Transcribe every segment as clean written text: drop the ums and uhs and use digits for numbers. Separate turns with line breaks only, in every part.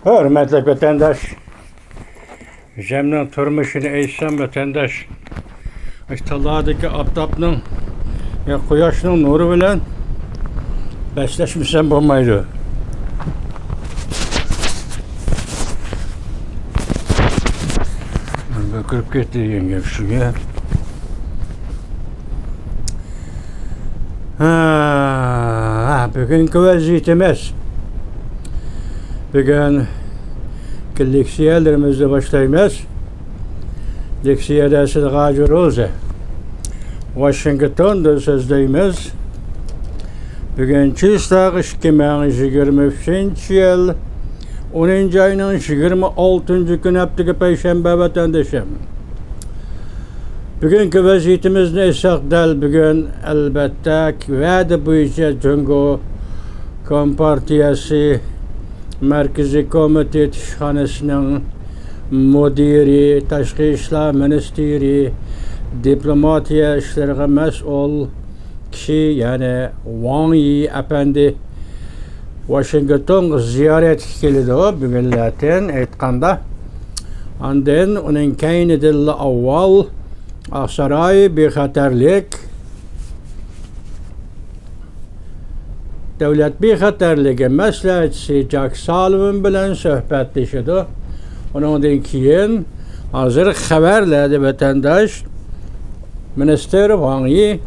Hürmetli vatandaş, Cem'nin turmuşunu eysem vatandaş, işte Allah'daki aptapның, Quyoshning nuri bilan beslashmasam bo'lmaydi. Kirib ketdi yengam shunga. Bugungi vaziyatimiz. Bugün leksiyalarımızda başlayımız. Leksiyada Sıdgacı Roza. Washington'da so'zlaymiz. Bugün Çiğstağ 2023 yıl 10. ayının 26. gün haftaga payshanba vatandaşım. Bugünkü vaziyetimiz neyse bugün elbette va'da bo'yicha Jungo Kompartiyasi Merkezi Komitet İşxonasining mudiri, Tashqi ishlar ministri, diplomatiya ishlariga mas'ul kishi, ya'ni Wang Yi efendi Washington ziyorat keldi bugunlardan aytganda. Ondan uning keyinida avval Aksaray bexatarlik Devlet bexatarligi maslahatchisi Jack Sullivan bilan suhbatlashdi. Undan keyin hozir xabarladi vatandaş Minister Wang Yi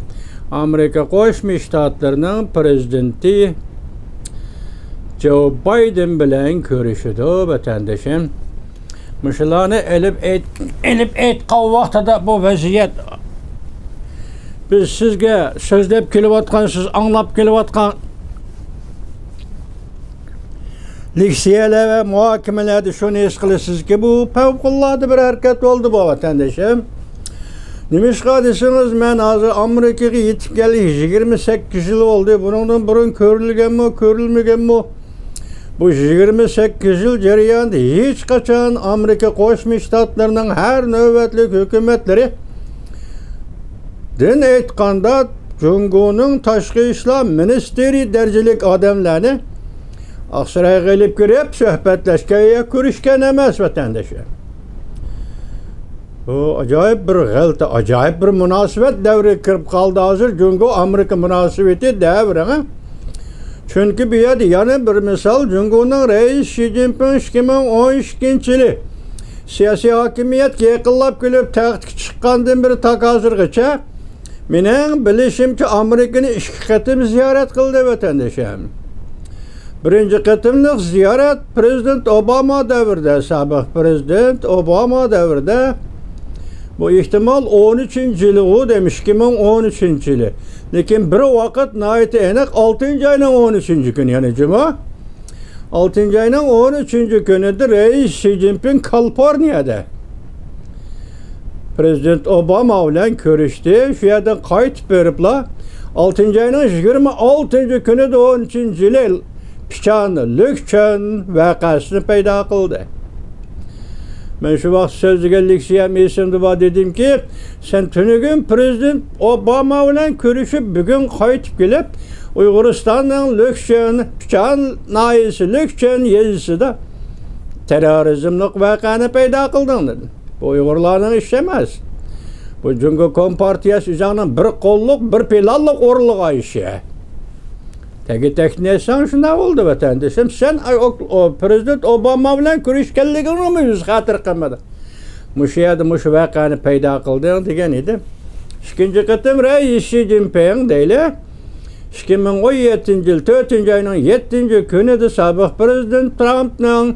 Amerika Qo'shma Shtatlarining prezidenti Joe Biden bilan ko'rishdi vatandaşım. Muşlarni elib aytgan vaqtida bu vaziyat biz sizga so'zlab kelayotgan, siz anglab kelayotgan leksiyalar ve muhokamallarda shuni his qilasizki, bu favqulodda bir harakat bo'ldi bu vatandaşım. Nimishqa desangiz, men hozir Amerikaga yetib keldim 28 yil oldu. Bundan burun ko'rilganmi, ko'rilmaganmi? Bu 28 yıl jarayonida hech qachon Amerika Qo'shma Shtatlarining har navbatlik hukumatlari din aytganda Jungoning tashqi ishlar ministri darajalik odamlarni Aksarayga kelib kirib suhbatlashgan ya ko'rishgan emas vatandaşlar. Bu acayip bir g'alati, acayip bir munosabat davri kirib qoldi hozir Jungo Amerika munosabati davri. Çünkü bir yerda yana bir misal Jungoning reis Xi Jinping 2012-yili siyosiy hokimiyatga yaqinlab kelib taxtga chiqqandan beri hozirgacha mening bilishimcha Amerikani 2 qatim ziyorat qildi vatandaşım. Birinci qatimlik ziyorat Prezident Obama davrida, sobiq Prezident Obama davrida, bu ihtimal 13. yılı o demiş, 2013. yılı. Lekin bir vaqt nayeti aniq 6. ayının 13. günü, yani cuma 6. ayının 13. günüdür reis Xi Jinping Kaliforniyada Prezident Obama bilan ko'rishdi. Shu yerdan qaytib beriblar 6. ayının 26. günüde 13. yılı Pichan Lükchen vakasını paydo qildi. Ben şu vaqt so'zga leksiyam esimda bor dedim ki, sen tunugün Prezident Obama bilan ko'rishib bugun qaytib kelib Uyg'uristonning Lükchen, Pichan noyasi Lükchen yezisida terrorizmlik vaqani paydo qilding dedi. Bu Uyg'urlarning ishi emas. Bu Jungo Kompartiyasi o'zining bir qo'lliq, bir planliq o'rinliq ishi. Tekniysen şuna oldu vatandaşım. Sen o Prezident Obama bilan ko'rishganligini mi yüz xatir qilmadi? Mush yerda mush vaqani paydo qilding degan edi. İkinci qatim reis Xi Jinping deyli 2017 yil 4. ayının 7. kunida sobiq Prezident Trumpning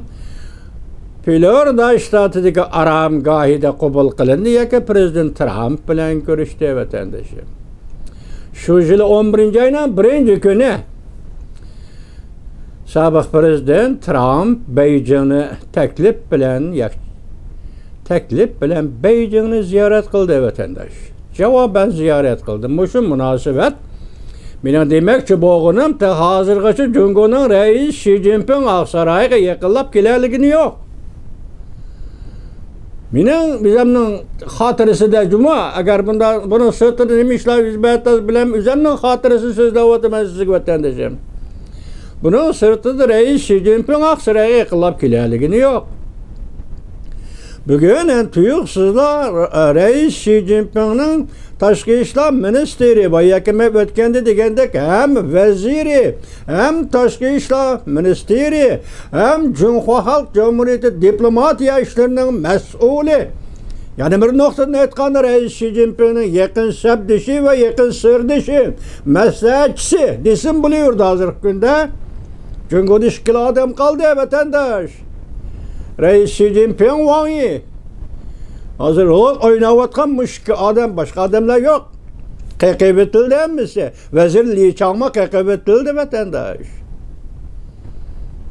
Florida shtatidagi aramgohida qabul qilindi yoki Prezident Trump bilan ko'rishdi vatandaşım. Şu yil 11. ayının 1. kuni sobiq Prezident Trump Beijingni taklif bilan Beijingni ziyorat qildi vatandaş. Javoban ziyorat qildi. Mushu munosabat meni demakchi bo'g'inim ta hozirgacha Jungoning reis Xi Jinping Aksarayga yaqinlab kelarligini yo'q. Mening bizimning xotirasida cuma agar buni sirtini nima ishlar yuz bertas bilan o'zimning xotirasini so'zlab o'taman sizga vatandaşım. Bunun sırtıda Reis Xi Jinping Aksaray'a yıkılıp kilerligini yok. Bugün en tuyuksuzlar Reis Xi Jinping'nin Tashqi ishlar ministeri va yakime o'tganda degandek hem veziri, hem Tashqi ishlar ministeri, hem Cumhuriyet Halk Cumhuriyeti diplomatiya ishlarining mas'uli. Yani bir noktada aytganda Reis Xi Jinping'nin yakın sabdishi ve yakın sirdishi, maslahatchisi desin buluyordu hozirgi kunda. Çünkü ishkili adam kaldı vatandaş. Reis Xi Jinping Wang Yi. Hazır olup oynayotgan müşki adam, başka adamlar yok. KKB tildenmesi, Vezir Li Changma KKB tildi vatandaş.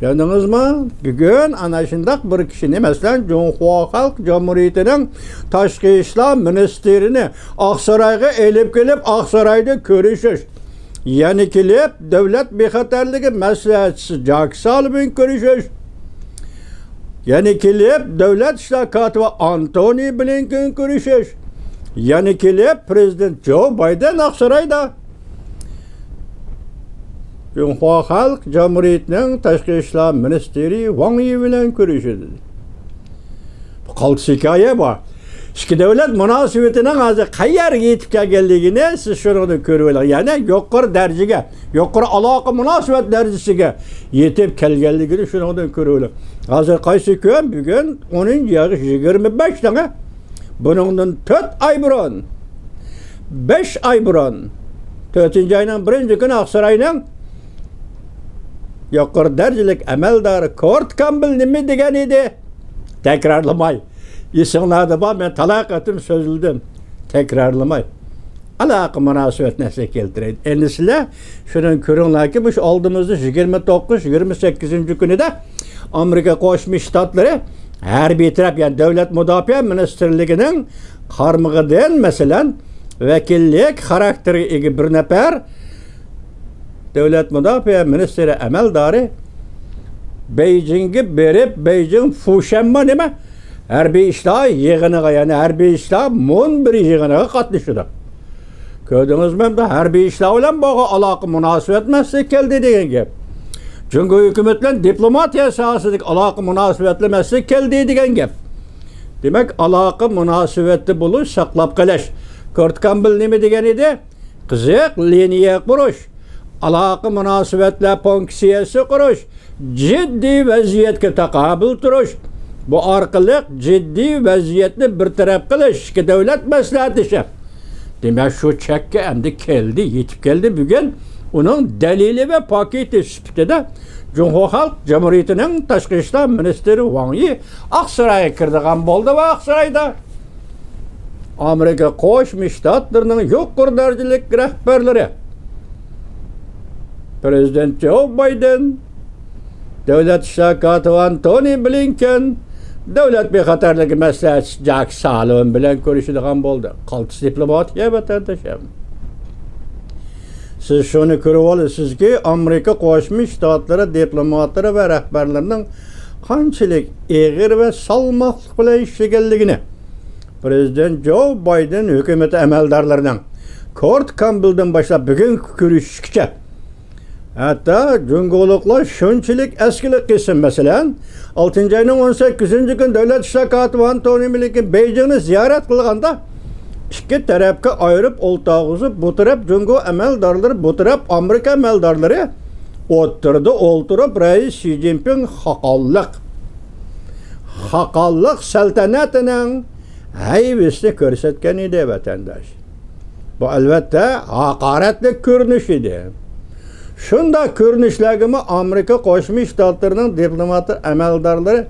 Gördünüz mü? Bugün ana şundak bir kişini, mesela Cumhuriyet Halk Cumhuriyeti'nin Tashqi ishlar ministerini Aksaray'a elip gelip Aksaray'da görüşüş. Yani kilip devlet bexatarligi maslahatchisi Jaksal bilan görüşüş. Yani kilip devlet ishlar katibi Antony Blinken görüşüş. Yani kilip Prezident Joe Biden Aksaray'da. Cumhuriyet Halk Cumhuriyeti'nin Tashqi ishlar ministeri Wang Yi bilan görüşüldü. Bu qaltis hikoya bor. İki devlet münasebetining hozir qayerga yetib kelganligini siz shuni ko'rib oling. Ya'ni yuqori darajaga, yuqori aloqa munosabat darajasiga yetib kelganligini shundan ko'rib oling. Hozir qaysi kun? Bugun 10-25 tanga. Buningdan 4 ay burun, 5 ay burun, 4-oyning 1-kuni Aksarayning yuqori darajalik amaldori Kurt Campbell nima degan edi? Takrorlamay. Esinglarda bor, men talaqatim so'zildim. Takrorlamay. Aloqa munosabat narsa keltiradi. Endi sizlar shuni ko'ringlarki, bu oldimizda 29-28 kunida Amerika Qo'shma Shtatlari harbiy taraf, ya'ni davlat mudofaa ministrligining qarmig'idan masalan vakillik xarakteriga ega bir nafar davlat mudofaa ministri amaldori Beijingga berib, Beijing Fushanma nima harbiy ishlar yig'iniga, ya'ni harbiy ishlar Moon bir yig'iniga qatnashdi. Ko'rdingizmi? Harbiy ishlar bilan bog'liq aloqa munosabat masalasi keldi degan gap. Çünkü hükümetle diplomatiya sohasidagi aloqa munosabatli masala keldi degan gap. Demak, aloqa munosabatli bo'lish, saqlab qolish. Kurt Campbell nima degan edi? Qiziq liniya qurish, aloqa munosabatlar funksiyasi qurish, jiddiy vaziyatga taqobil turish. Bu orqali jiddiy vaziyatni bir taraf qilish, ikki davlat maslahatlashib. Demak, shu chekka endi keldi, yetib keldi bugun. Onun delili ve paketi sifatida Cumhuriyet Halk Cumhuriyeti'nin Tashqi ishlar ministri Wang Yi Aksaray'a kirdigan bo'ldi va Aksarayda Amerika Qo'shma Shtatlarining yuqori darajalik rahbarlari Prezident Joe Biden, davlat ishlar katibi Antony Blinken, davlat bexatarligi maslahatchisi Jack Sullivan bilan ko'rishadigan bo'ldi. Qaltis diplomatiya vatandoshim. Siz şunu ko'rib olasizki, Amerika Qo'shma Shtatlari diplomatlari va rahbarlarining qanchalik eg'ir va salmoqli bilan ishlaganligini Prezident Joe Biden hukumati amaldorlarining Kurt Campbelldan boshlab bugun ko'rishishgacha, hatto jungoliklar shunchalik askilik qilsin, masalan 6-oyning 18-kuni davlat ishlar katibi Antony Blinken Beijingni ziyorat qilganda İki tarafga ayırıp o'ltog'izib, bu taraf Jungo amaldorlari, bu taraf Amerika amaldorlari o'tirib Reis Xi Jinping haqolliq saltanatining haybesini ko'rsatgan edi vatandosh. Bu albatta haqoratli ko'rinish edi. Shunda ko'rinishlarga Amerika Qo'shma Shtatlarining diplomat amaldorlari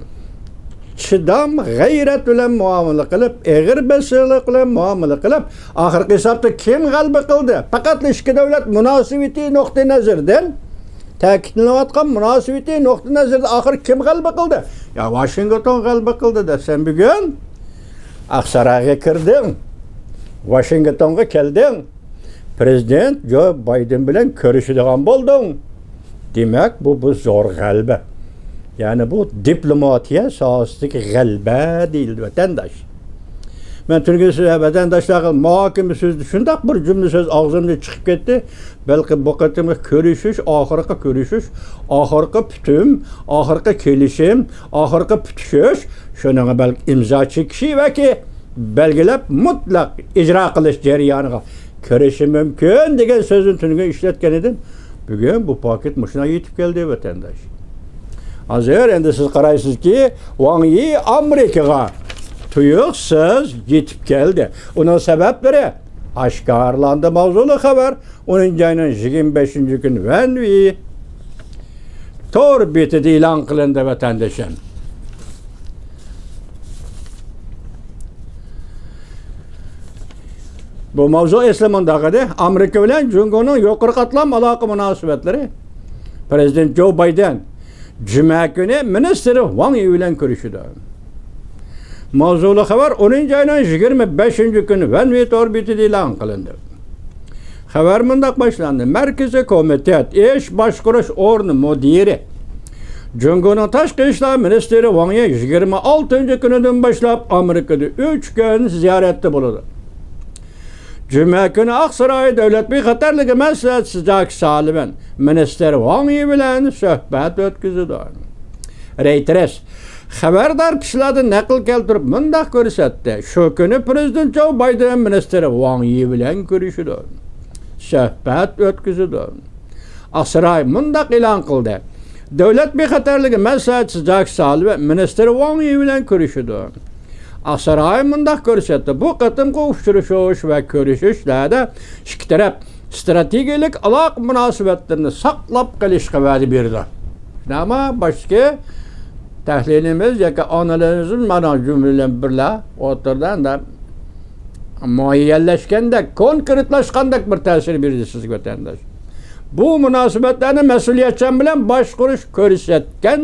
chidam g'ayrat bilan muomala qilib, eg'ir basirlik bilan muomala qilib, oxirgi hisobda kim g'alaba qildi? Faqat ikki davlat munosabati nuqtai nazaridan ta'kidlanayotgan munosabati nuqtai nazarida oxir kim g'alaba qildi? Ya Washington g'alaba qildi desam, bugun Aksarayga kirding, Washingtonga kelding, Prezident Joe Biden bilan ko'rishadigan bo'lding. Demak, bu zo'r g'alaba. Yani bu diplomatiya sohasidagi g'alaba deyildi vatandosh. Men Türkiye vatandaşlar muhakeme sözü şundaq bir cümle söz ağzımdan çıkıp ketdi. Belki bu qatımı görüşüş, ahırqı görüşüş, ahırqı pütüm, ahırqı kelişim, ahırqı pütüşüş, şunun belki imza çekişi ve ki belgilep mutlak icra qilish jarayoniga kirishi mumkin degan sözün tünüge işletken edim. Bugün bu paket muşuna yetip geldi vatandaş. Hazır endi siz qaraysız ki Wang Yi Amerikaga tuyuqsiz yetip geldi. Onun sebepleri aşkarlandı mavzulu haber. 10. ayının 25. gün Wang Yi tor betida e'lon qilindi vatandaşın. Bu mavzu eslamandagıda Amerika bilen Jungo'nun yuqori qatlam aloqa munosabatlari. Prezident Joe Biden Cuma günü ministri Wang Yi bilen görüşüdü. Mavzulu haber 10. ayının 25. günü Wang Yi tor betida e'lon qilindi. Haber mundaq başlandı. Merkezi Komitet iş başqurush o'rni mudiri Jungo'nun Tashqi ishlar ministri Wang Yi 26. günüden başlap Amerikada 3 gün ziyaretde bulundu. Cuma günü Aksaray Devlet Bexatarligi Maslahatchisi Jack Sullivan minister Wang Yi bilan suhbat o'tkazdi. Reuters xabardor kishilarni naql keltirib mundaq ko'rsatdi. Shu kuni Prezident Joe Biden minister Wang Yi bilan ko'rishdi. Suhbat o'tkazdi. Aksaray mundaq e'lon qildi. Devlet Bexatarligi Maslahatchisi Jack Sullivan minister Wang Yi bilan ko'rishdi. Aksaray mundaq ko'rsatdi. Bu qatimqi uchrashuv va ko'rishishlarda ikki taraf strategik aloqa munosabatlarini saqlab qolishga va'da berdi. Ama boshqa tahlilimiz yoki analizimiz mana jumlalar birla o'tirdan da muayyallashganda, konkretlashganda bir ta'sir berdi sizga vatandaş. Bu munosabatlarni mas'uliyatchan bilan boshqarish ko'rsatgan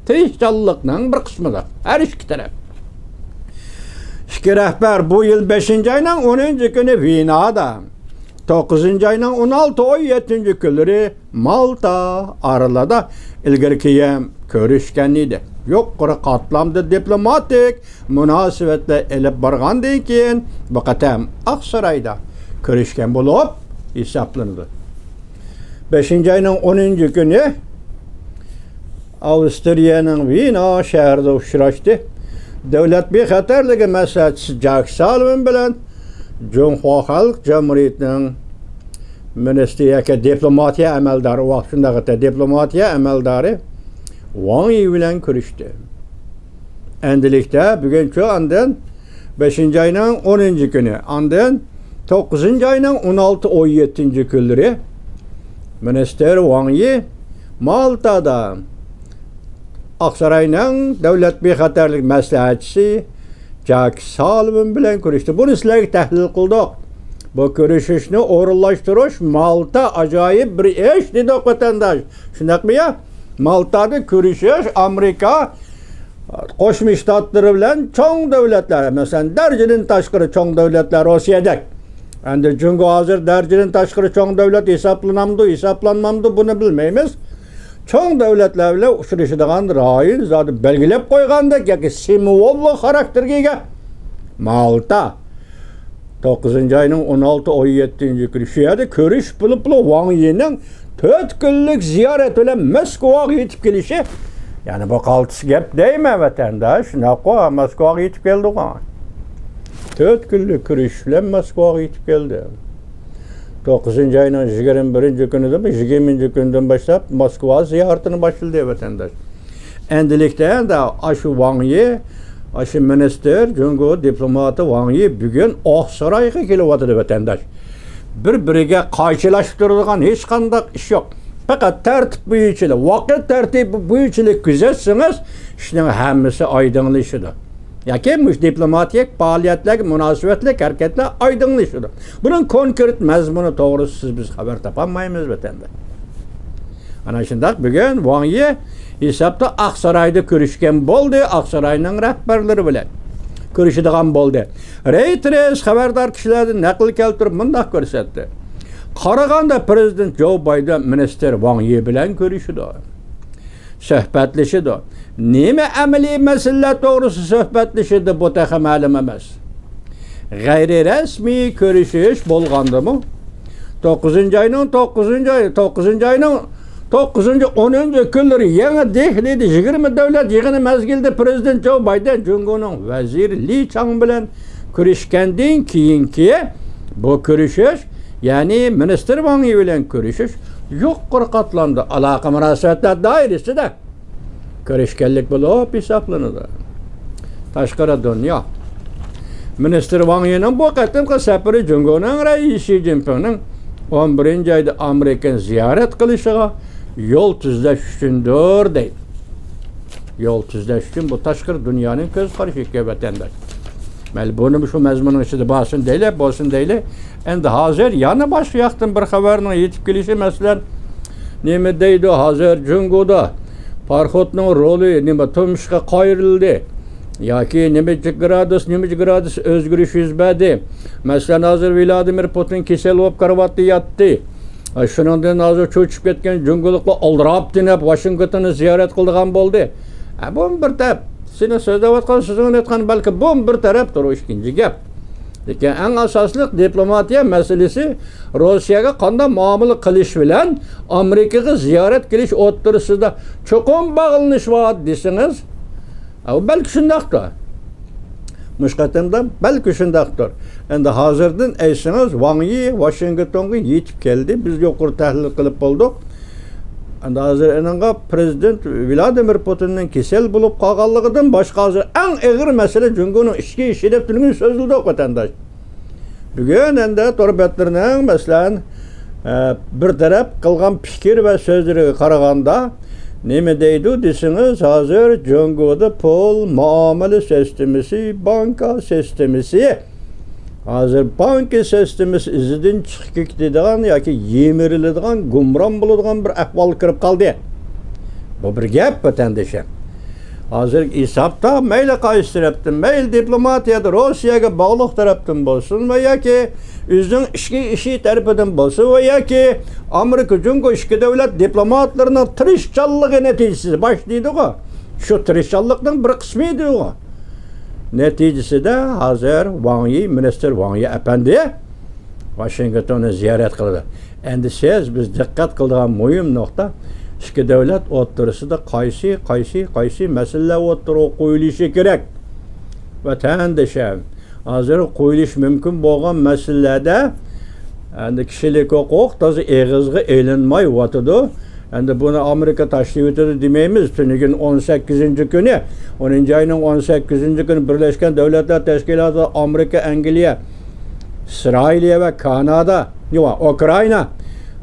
tirishchanlikning bir qismidir. Har ikki taraf. İki rəhbər bu yıl 5. ayının 10. günü Vinada, 9. ayının 16-17. günleri Malta aralada ilgirkiyem görüşken idi. Yuqori qatlamda diplomatik munosabatlar elib borgandan keyin bu qatam Aqsarayda görüşken bo'lib hisoblanadi. 5. ayının 10. günü Avstriyaning Vina shahrida uchrashdi. Devlet Bexatarligi Maslahatchisi Jack Sullivan bilan Junxo Xalq Jamhuriyatining ministri yoki diplomatiya amaldori, vaqtida diplomatiya amaldori Wang Yi bilan ko'rishdi. Endilikda bugun shu andan 5. ayının 10. günü, andan 9. ayının 16-17. günleri minister Wang Yi Maltada Aksaray'ın Devlet Bexatarlik Maslahatchisi Jack Sullivan bilan ko'rishdi. Buni sizlarga tahlil qildik. Bu ko'rishishni o'rinlashtirish Malta ajoyib bir ish dedi vatandosh. Shundaqmi ya? Maltada ko'rishish Amerika Qo'shma Shtatlari bilan cho'ng davlatlar, masalan, darajadan tashqari cho'ng davlatlar Rossiyadak. Endi Jungo hozir darajadan tashqari cho'ng davlat hisoblanmamdi, buni bilmaymiz. Çoğun devletlerle uçuruşudan rail zaten belgilep koygandık ya ki simvollu karakterge ega. Malta 9. ayının 16-17. günü şu yerde körüş bulup Wang Yi'nin 4 günlük ziyaret ile Moskova'ya yetip gelişi. Yani bu kaltısı gep değil mi vatandaş? Moskova'ya yetip geldi o. 4 günlük körüşle Moskova'ya yetip geldi. 9. ayının 21. günüdür, 20. günden başlayıp Moskva ziyaretini başladı vatandaş. Endilikte de aşı Wang Yi, aşı minister, Jungo diplomatı Wang Yi bugün Aksaray'a geliyordu vatandaş. Bir-biriga qaychilashib turadigan hech qanday ish yo'q. Faqat tartib bo'yicha, vaqt tartibi bo'yicha kuzatsangiz, ishning hammasi oydinlashadi. Yoki diplomatik faoliyatlar, munosabatlar, harakatlar oydinlashadi. Buning konkret mazmuni to'g'risida biz xabar topolmaymiz vatanda. Ana shunday bugun Wang Yi hisobda Aqsarayda ko'rishgan bo'ldi, Aqsarayning rahbarlari bilan ko'rishadigan bo'ldi. Reuters xabardor kishilarni naql keltirib mundaq ko'rsatdi. Qaraganda Prezident Joe Biden minister Wang Yi bilan ko'rishdi. Suhbatlashdi. Nima amaliy masalalar to'g'risida suhbatlashdi bu taxmin ma'lum emas. gayri resmi görüşüş bolgandımı? 9. ayının 9. ayının 9. 10. günleri yeni Dehlide 20 devlet yığını mezgilde Prezident Joe Biden Cumhur'un veziri Li Chang bilen görüşkenden keyinki bu görüşüş yani Minister Wang Yi bilen görüşüş yok qırqatlandı. Alaka münasebetler dairesi de görüşkenlik bulup hesaplanıdı. Taşkara dünya. Minister Wang Yi'nin bu qatimki seferi Cumhur'un reisi Xi Jinping'in 11. ayda Amerika'nı ziyaret kılışıga yol tüzleşişindir deydi. Yol tüzleşişin bu taşkır dünyanın göz karışık vatandaş. Mel bunu şu mezmunun içinde basın değil, bolsun değil. Endi hazır yana baş yaxtın bir haberinin yetip gelişi mesela neme deydi hazır Cungu'da parxotның rolü neme tümüşke kayırıldı. Yaki nemeci gradus özgürüş yüzbedi. Mesela hazır Vladimir Putin kesel olup karvatı yattı. Şunundan hazır çoçup ketken Cungulukla aldırap dinep Washington'ı ziyaret kıldıgan boldu. Bu bir taraf. Seni sözde vatkan sözünün etken belki bu bir tarafdır o ikinci gap. Lekin en asaslık diplomatiya meselesi Rusya'ya kanda muamele kılış bilen Amerika'ya ziyaret kiliş oturusunda çokum bağlanış var desiniz. Belki şundaktır. Müşkatimden belki şundaktır. Endi hazırdan eysiniz Wang Yi Washington'a yetip geldi. Biz yukarı tahlil kılıp olduk. Endi hazır enanga Prezident Vladimir Putin'nin kesel bulup kalganlığından başka hazır en ağır mesele Cumhur'un içki işlep tülünün sözüldü vatandaş. Bugün endi torbetlerinin mesela bir taraf kılgan fikir ve sözleri karaganda neme deydi desiniz hazır Cumhur'da pul muamele sistemisi, banka sistemisi hazır banka sistemisi izidin çıkık dediğin yoki yemiriladigan gumron bo'ladigan bir ahvol kirib qoldi. Bu bir gap vatandaşım. Hazır hesapta mayli qaysi tarafdan, mayli diplomatiyada Rossiyaga bog'liq tarafdan bo'lsin va yoki o'zining ishi tarafidan bo'lsin va yoki Amerika Cumhur ichki davlat diplomatlarining tirishchanligi natijasida boshlaydi-ku. Shu tirishchanlikning bir qismi edi-ku. Neticesinde hazır Wang Yi, Minister Wang Yi efendi Washington'u ziyaret kıldı. Endi siz biz dikkat kıldığım mühim nokta iki devlet oturusunda qaysi mesele oturup koyuluşu gerek. Vatandaşım hazır koyuluş mümkün bo'lgan meselede endi kişilik hukuk tazı eğizge eğlenmay vatıdı. Endi bunu Amerika taşlıyor ötedi demeyimiz. Tünügün 18. günü, 10. ayının 18. günü Birleşken Devletler Teşkilatı Amerika, Angliya, İsrail ve Kanada, Ukrayna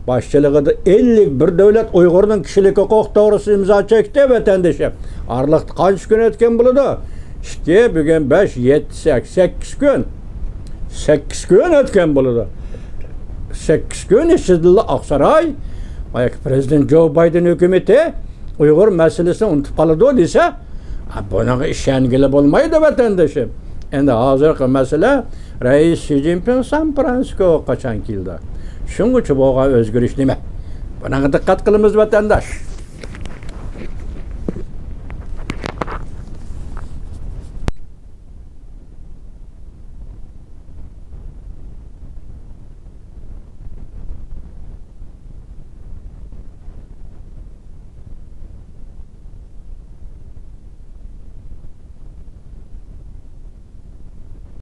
başçılığında 51 devlet Uygur'un kişilik hukuk doğrusu imza çekti vatandaşım. Aralıkta kaç gün etken buludu? İşte bugün 5, 7, 8 gün. 8 gün etken buludu. 8 gün işçiliği Aksaray, Prezident Joe Biden hükümeti Uygur meselesini unutup kalıdı dese buna işengili olmaydı vatandaşım. Endi hazırki mesele Reis Xi Jinping San Francisco'ya kaçan kildi. Şunun için bu özgürlük nime? Buna dikkat kılımız vatandaş.